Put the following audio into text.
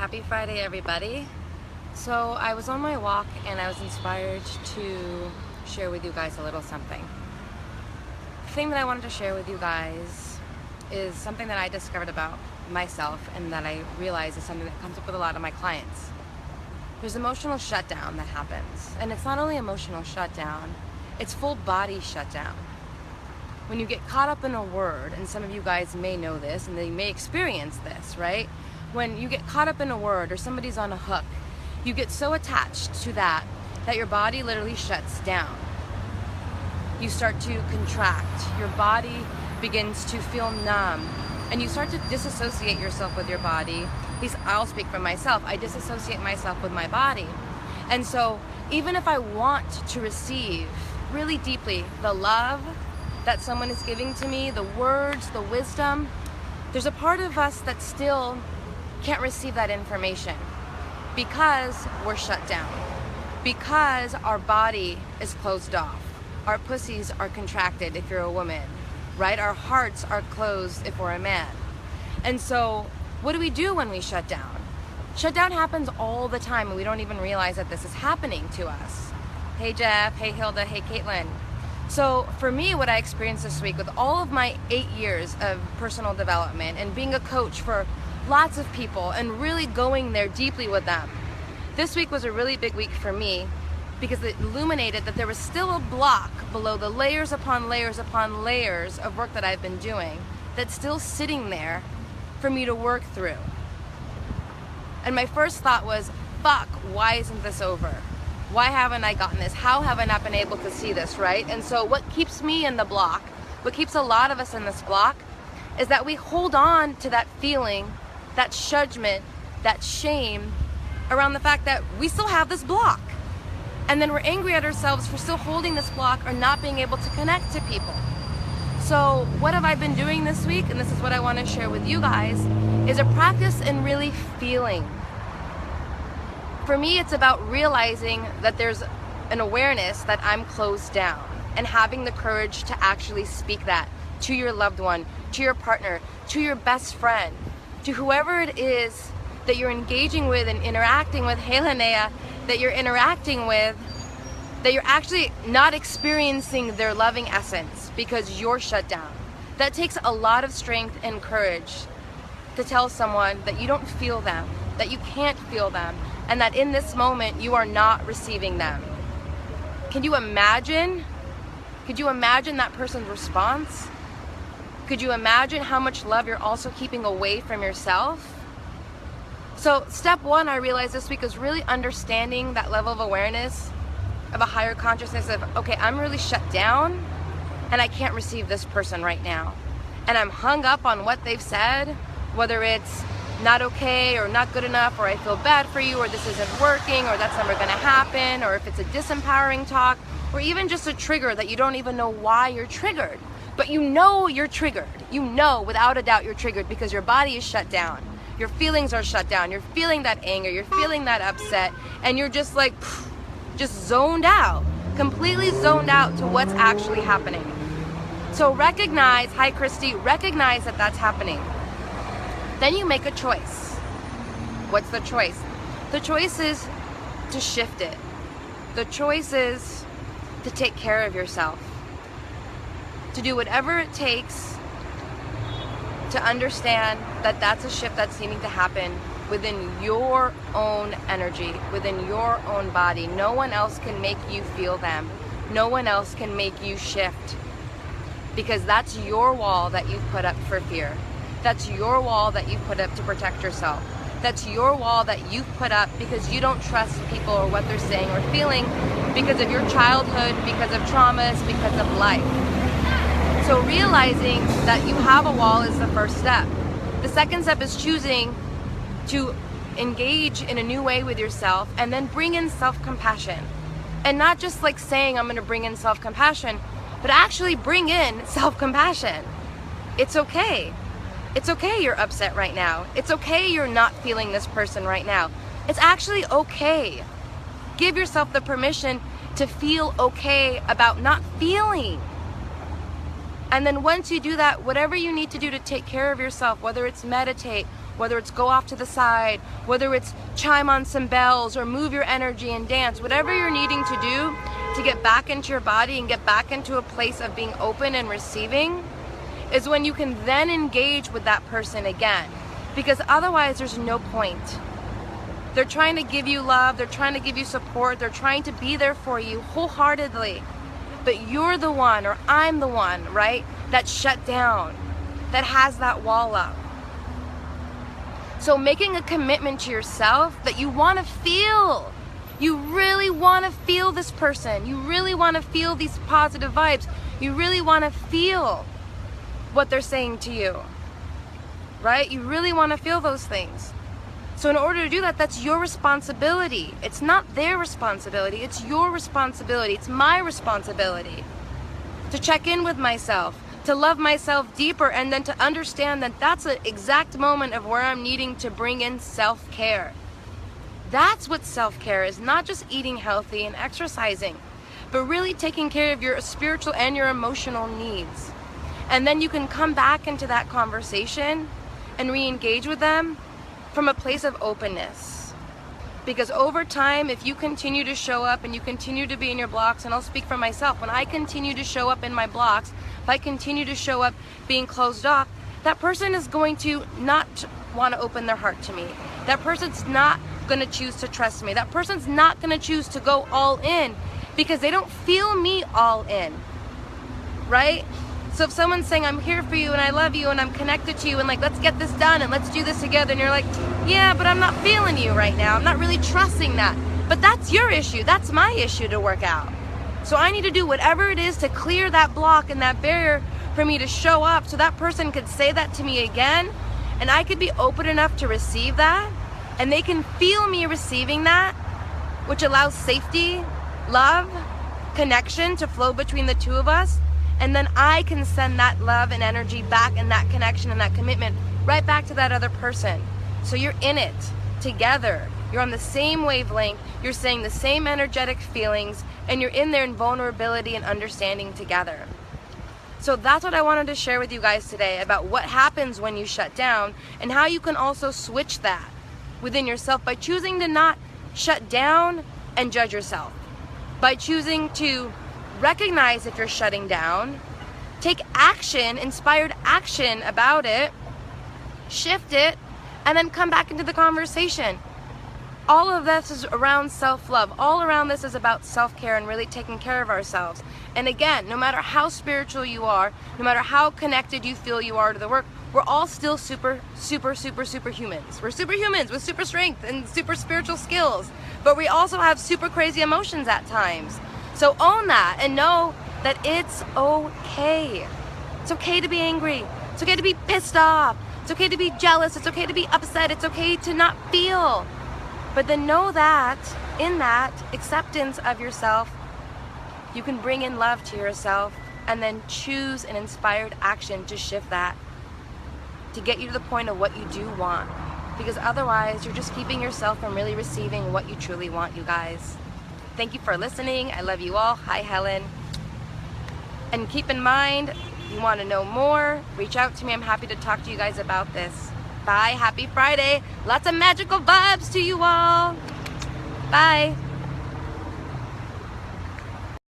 Happy Friday, everybody. So I was on my walk and I was inspired to share with you guys a little something. The thing that I wanted to share with you guys is something that I discovered about myself and that I realize is something that comes up with a lot of my clients. There's emotional shutdown that happens. And it's not only emotional shutdown, it's full body shutdown. When you get caught up in a word, and some of you guys may know this and they may experience this, right? When you get caught up in a word or somebody's on a hook, you get so attached to that your body literally shuts down. You start to contract, your body begins to feel numb, and you start to disassociate yourself with your body. At least I'll speak for myself. I disassociate myself with my body. And so even if I want to receive really deeply the love that someone is giving to me, the words, the wisdom, there's a part of us that still can't receive that information because we're shut down, because our body is closed off, our pussies are contracted if you're a woman, right? Our hearts are closed if we're a man. And so what do we do when we shut down? Shutdown happens all the time and we don't even realize that this is happening to us. Hey Jeff, hey Hilda, hey Caitlin. So for me, what I experienced this week with all of my 8 years of personal development and being a coach for lots of people and really going there deeply with them, this week was a really big week for me because it illuminated that there was still a block below the layers upon layers upon layers of work that I've been doing that's still sitting there for me to work through. And my first thought was, fuck, why isn't this over? Why haven't I gotten this? How have I not been able to see this, right? And so what keeps me in the block, what keeps a lot of us in this block, is that we hold on to that feeling, that judgment, that shame around the fact that we still have this block. And then we're angry at ourselves for still holding this block or not being able to connect to people. So what have I been doing this week? And this is what I want to share with you guys, is a practice in really feeling. For me, it's about realizing that there's an awareness that I'm closed down and having the courage to actually speak that to your loved one, to your partner, to your best friend, to whoever it is that you're engaging with and interacting with, hey Linnea, that you're interacting with, that you're actually not experiencing their loving essence because you're shut down. That takes a lot of strength and courage to tell someone that you don't feel them, that you can't feel them, and that in this moment you are not receiving them. Can you imagine? Could you imagine that person's response? Could you imagine how much love you're also keeping away from yourself? So step one, I realized this week, is really understanding that level of awareness of a higher consciousness of, okay, I'm really shut down and I can't receive this person right now. And I'm hung up on what they've said, whether it's not okay or not good enough, or I feel bad for you, or this isn't working, or that's never gonna happen, or if it's a disempowering talk, or even just a trigger that you don't even know why you're triggered. But you know you're triggered. You know without a doubt you're triggered because your body is shut down. Your feelings are shut down. You're feeling that anger, you're feeling that upset, and you're just like, just zoned out, completely zoned out to what's actually happening. So recognize, hi Christy, recognize that that's happening. Then you make a choice. What's the choice? The choice is to shift it. The choice is to take care of yourself. To do whatever it takes to understand that that's a shift that's needing to happen within your own energy, within your own body. No one else can make you feel them. No one else can make you shift, because that's your wall that you've put up for fear. That's your wall that you've put up to protect yourself. That's your wall that you've put up because you don't trust people or what they're saying or feeling because of your childhood, because of traumas, because of life. So realizing that you have a wall is the first step. The second step is choosing to engage in a new way with yourself and then bring in self-compassion. And not just like saying I'm gonna bring in self-compassion, but actually bring in self-compassion. It's okay. It's okay you're upset right now. It's okay you're not feeling this person right now. It's actually okay. Give yourself the permission to feel okay about not feeling. And then once you do that, whatever you need to do to take care of yourself, whether it's meditate whether it's go off to the side, whether it's chime on some bells or move your energy and dance, whatever you're needing to do to get back into your body and get back into a place of being open and receiving, is when you can then engage with that person again. Because otherwise there's no point. They're trying to give you love, they're trying to give you support, they're trying to be there for you wholeheartedly. But you're the one, or I'm the one, right, that's shut down, that has that wall up. So making a commitment to yourself that you want to feel. You really want to feel this person. You really want to feel these positive vibes. You really want to feel what they're saying to you, right? You really want to feel those things. So in order to do that, that's your responsibility. It's not their responsibility, it's your responsibility. It's my responsibility to check in with myself, to love myself deeper, and then to understand that that's an exact moment of where I'm needing to bring in self-care. That's what self-care is, not just eating healthy and exercising, but really taking care of your spiritual and your emotional needs. And then you can come back into that conversation and re-engage with them from a place of openness. Because over time, if you continue to show up and you continue to be in your blocks, and I'll speak for myself, when I continue to show up in my blocks, if I continue to show up being closed off, that person is going to not want to open their heart to me. That person's not going to choose to trust me. That person's not going to choose to go all in because they don't feel me all in, right? So if someone's saying, I'm here for you and I love you and I'm connected to you and like, let's get this done and let's do this together, and you're like, yeah, but I'm not feeling you right now. I'm not really trusting that. But that's your issue. That's my issue to work out. So I need to do whatever it is to clear that block and that barrier for me to show up so that person could say that to me again, and I could be open enough to receive that, and they can feel me receiving that, which allows safety, love, connection to flow between the two of us. And then I can send that love and energy back, and that connection and that commitment right back to that other person. So you're in it together. You're on the same wavelength. You're saying the same energetic feelings, and you're in there in vulnerability and understanding together. So that's what I wanted to share with you guys today about what happens when you shut down, and how you can also switch that within yourself by choosing to not shut down and judge yourself. By choosing to recognize if you're shutting down, take action, inspired action about it, shift it, and then come back into the conversation. All of this is around self-love. All around this is about self-care and really taking care of ourselves. And again, no matter how spiritual you are, no matter how connected you feel you are to the work, we're all still super humans. We're superhumans with super strength and super spiritual skills. But we also have super crazy emotions at times. So own that and know that it's okay. It's okay to be angry. It's okay to be pissed off. It's okay to be jealous. It's okay to be upset. It's okay to not feel. But then know that in that acceptance of yourself, you can bring in love to yourself, and then choose an inspired action to shift that, to get you to the point of what you do want. Because otherwise, you're just keeping yourself from really receiving what you truly want, you guys. Thank you for listening. I love you all. Hi, Helen. And keep in mind, if you want to know more, reach out to me. I'm happy to talk to you guys about this. Bye. Happy Friday. Lots of magical vibes to you all. Bye.